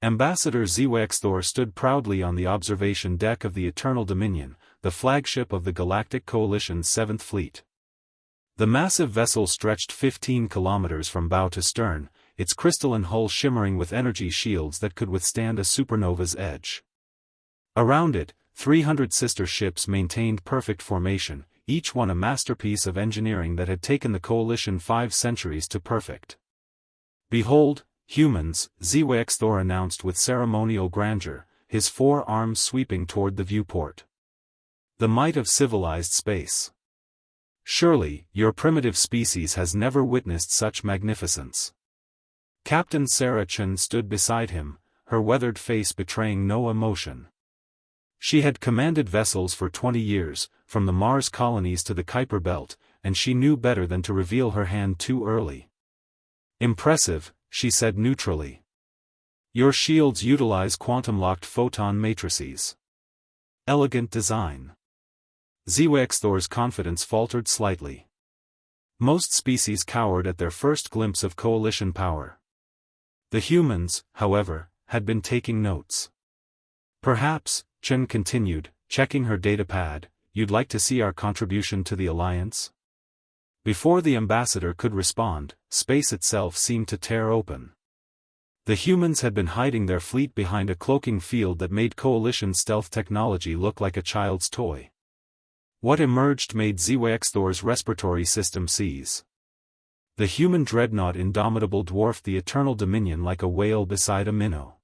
Ambassador SpaceOper stood proudly on the observation deck of the Eternal Dominion, the flagship of the Galactic Coalition's 7th Fleet. The massive vessel stretched 15 kilometers from bow to stern, its crystalline hull shimmering with energy shields that could withstand a supernova's edge. Around it, 300 sister ships maintained perfect formation, each one a masterpiece of engineering that had taken the Coalition 5 centuries to perfect. "Behold, humans," SpaceOper announced with ceremonial grandeur, his 4 arms sweeping toward the viewport. "The might of civilized space. Surely, your primitive species has never witnessed such magnificence." Captain Sarah Chen stood beside him, her weathered face betraying no emotion. She had commanded vessels for 20 years, from the Mars colonies to the Kuiper Belt, and she knew better than to reveal her hand too early. "Impressive," she said neutrally. "Your shields utilize quantum-locked photon matrices. Elegant design." SpaceOper's confidence faltered slightly. Most species cowered at their first glimpse of coalition power. The humans, however, had been taking notes. "Perhaps," Chen continued, checking her datapad, "you'd like to see our contribution to the Alliance?" Before the ambassador could respond, space itself seemed to tear open. The humans had been hiding their fleet behind a cloaking field that made Coalition stealth technology look like a child's toy. What emerged made SpaceOper's respiratory system seize. The human dreadnought Indomitable dwarfed the Eternal Dominion like a whale beside a minnow.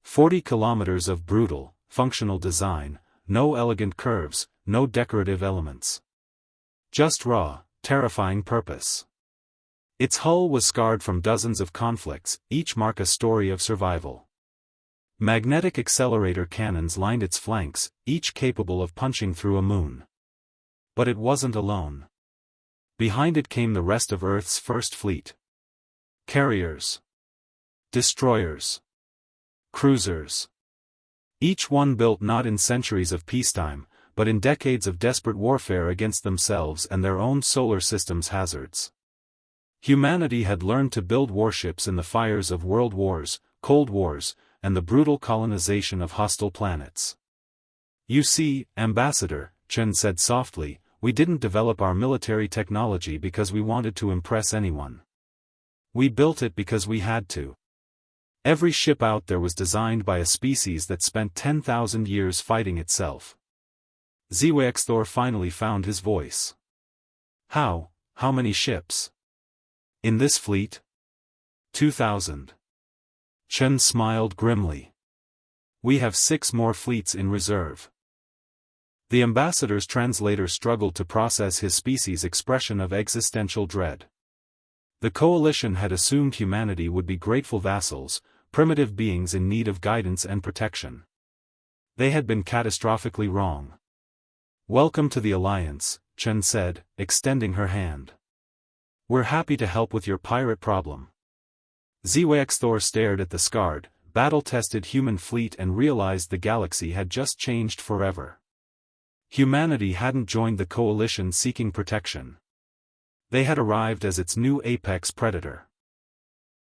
40 kilometers of brutal, functional design, no elegant curves, no decorative elements. Just raw, terrifying purpose. Its hull was scarred from dozens of conflicts, each mark a story of survival. Magnetic accelerator cannons lined its flanks, each capable of punching through a moon. But it wasn't alone. Behind it came the rest of Earth's first fleet. Carriers. Destroyers. Cruisers. Each one built not in centuries of peacetime, but in decades of desperate warfare against themselves and their own solar system's hazards. Humanity had learned to build warships in the fires of world wars, cold wars, and the brutal colonization of hostile planets. "You see, Ambassador," Chen said softly, "we didn't develop our military technology because we wanted to impress anyone. We built it because we had to. Every ship out there was designed by a species that spent 10,000 years fighting itself." SpaceOper finally found his voice. How many ships? In this fleet?" 2,000. Chen smiled grimly. "We have 6 more fleets in reserve." The ambassador's translator struggled to process his species' expression of existential dread. The coalition had assumed humanity would be grateful vassals, primitive beings in need of guidance and protection. They had been catastrophically wrong. "Welcome to the Alliance," Chen said, extending her hand. "We're happy to help with your pirate problem." SpaceOper stared at the scarred, battle-tested human fleet and realized the galaxy had just changed forever. Humanity hadn't joined the coalition seeking protection. They had arrived as its new apex predator.